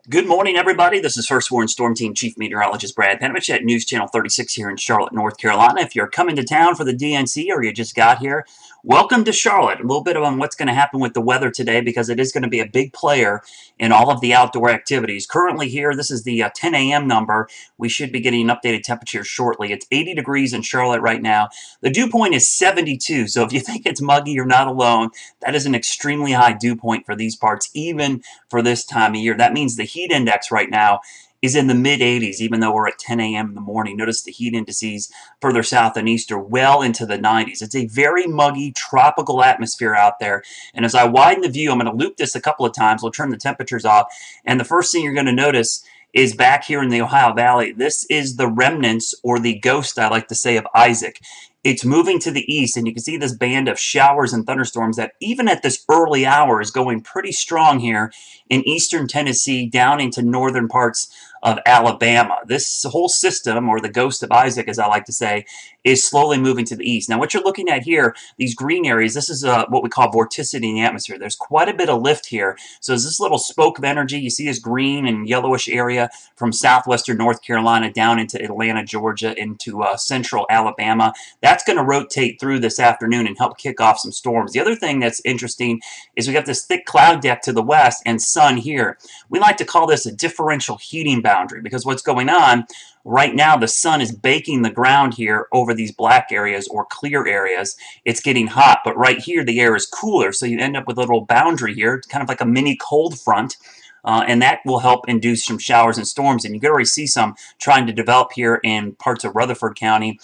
Good morning, everybody. This is First Warn Storm Team Chief Meteorologist Brad Panovich at News Channel 36 here in Charlotte, North Carolina. If you're coming to town for the DNC or you just got here, welcome to Charlotte. A little bit on what's going to happen with the weather today because it is going to be a big player in all of the outdoor activities. Currently here, this is the 10 a.m. number. We should be getting an updated temperature shortly. It's 80 degrees in Charlotte right now. The dew point is 72, so if you think it's muggy, you're not alone. That is an extremely high dew point for these parts, even for this time of year. That means the heat index right now is in the mid-80s, even though we're at 10 a.m. in the morning. Notice the heat indices further south and east are well into the 90s. It's a very muggy, tropical atmosphere out there. And as I widen the view, I'm going to loop this a couple of times. We'll turn the temperatures off. And the first thing you're going to notice is back here in the Ohio Valley. This is the remnants, or the ghost, I like to say, of Isaac. It's moving to the east, and you can see this band of showers and thunderstorms that even at this early hour is going pretty strong here in eastern Tennessee down into northern parts of Alabama. This whole system, or the ghost of Isaac, as I like to say, is slowly moving to the east. Now, what you're looking at here, these green areas, this is what we call vorticity in the atmosphere. There's quite a bit of lift here. So there's this little spoke of energy. You see this green and yellowish area from southwestern North Carolina down into Atlanta, Georgia, into central Alabama. That's going to rotate through this afternoon and help kick off some storms. The other thing that's interesting is we got this thick cloud deck to the west and sun here. We like to call this a differential heating boundary because what's going on right now, the sun is baking the ground here over these black areas or clear areas. It's getting hot, but right here the air is cooler, so you end up with a little boundary here. It's kind of like a mini cold front. And that will help induce some showers and storms. And you can already see some trying to develop here in parts of Rutherford County,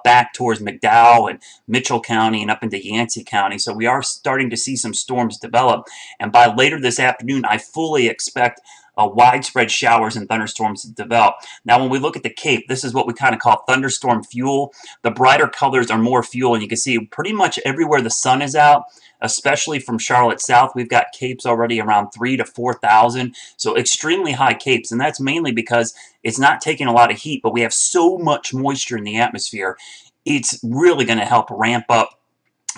back towards McDowell and Mitchell County and up into Yancey County. So we are starting to see some storms develop. And by later this afternoon, I fully expect widespread showers and thunderstorms to develop. Now, when we look at the Cape, this is what we kind of call thunderstorm fuel. The brighter colors are more fuel, and you can see pretty much everywhere the sun is out, especially from Charlotte south, we've got capes already around 3,000 to 4,000, so extremely high capes, and that's mainly because it's not taking a lot of heat, but we have so much moisture in the atmosphere. It's really going to help ramp up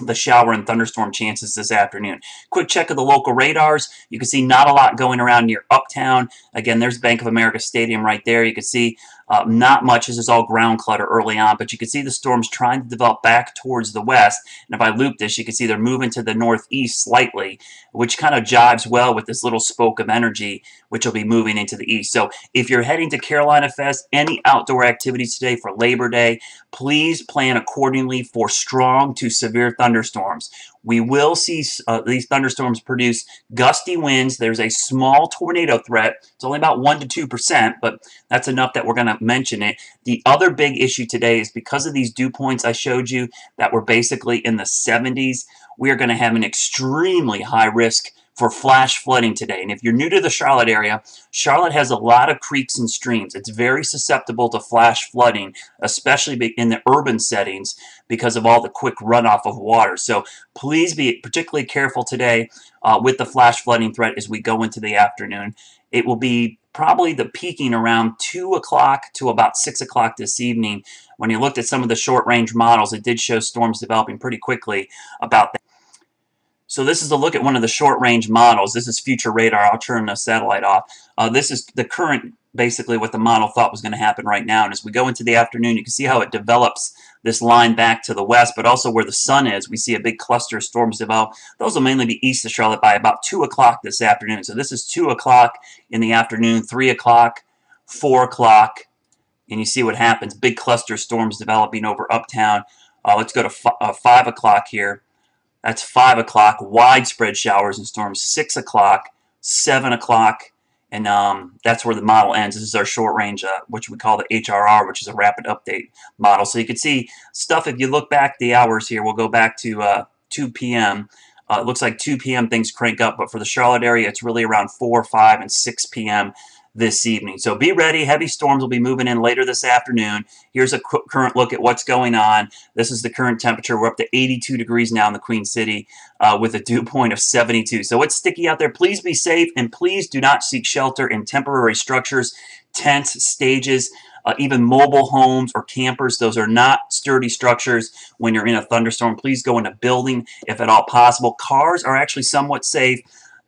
the shower and thunderstorm chances this afternoon. Quick check of the local radars. You can see not a lot going around near Uptown. Again, there's Bank of America Stadium right there. You can see not much. This is all ground clutter early on, but you can see the storms trying to develop back towards the west. And if I loop this, you can see they're moving to the northeast slightly, which kind of jives well with this little spoke of energy, which will be moving into the east. So if you're heading to Carolina Fest, any outdoor activities today for Labor Day, please plan accordingly for strong to severe thunderstorms. We will see these thunderstorms produce gusty winds. There's a small tornado threat. It's only about 1% to 2%, but that's enough that we're going to mention it. The other big issue today is because of these dew points I showed you that were basically in the 70s, we are going to have an extremely high risk for flash flooding today. And if you're new to the Charlotte area, Charlotte has a lot of creeks and streams. It's very susceptible to flash flooding, especially in the urban settings because of all the quick runoff of water. So please be particularly careful today with the flash flooding threat as we go into the afternoon. It will be probably the peaking around 2 o'clock to about 6 o'clock this evening. When you looked at some of the short-range models, it did show storms developing pretty quickly about that. So this is a look at one of the short-range models. This is future radar. I'll turn the satellite off. This is the current, basically what the model thought was going to happen right now. And as we go into the afternoon, you can see how it develops this line back to the west, but also where the sun is, we see a big cluster of storms develop. Those will mainly be east of Charlotte by about 2 o'clock this afternoon. So this is 2 o'clock in the afternoon, 3 o'clock, 4 o'clock, and you see what happens. Big cluster storms developing over Uptown. Let's go to 5 o'clock here. That's 5 o'clock, widespread showers and storms, 6 o'clock, 7 o'clock, and that's where the model ends. This is our short range, which we call the HRR, which is a rapid update model. So you can see stuff, if you look back the hours here, we'll go back to 2 p.m. It looks like 2 p.m. things crank up, but for the Charlotte area, it's really around 4, 5, and 6 p.m. this evening. So be ready. Heavy storms will be moving in later this afternoon. Here's a current look at what's going on. This is the current temperature. We're up to 82 degrees now in the Queen City with a dew point of 72. So it's sticky out there. Please be safe, and please do not seek shelter in temporary structures, tents, stages, even mobile homes or campers. Those are not sturdy structures when you're in a thunderstorm. Please go in a building if at all possible. Cars are actually somewhat safe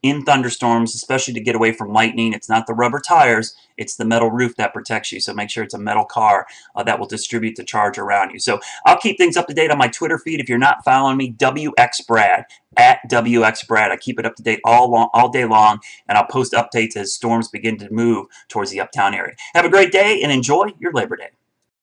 in thunderstorms, especially to get away from lightning. It's not the rubber tires, it's the metal roof that protects you. So make sure it's a metal car that will distribute the charge around you. So I'll keep things up to date on my Twitter feed. If you're not following me, WXBrad, at WXBrad. I keep it up to date all day long, and I'll post updates as storms begin to move towards the uptown area. Have a great day and enjoy your Labor Day.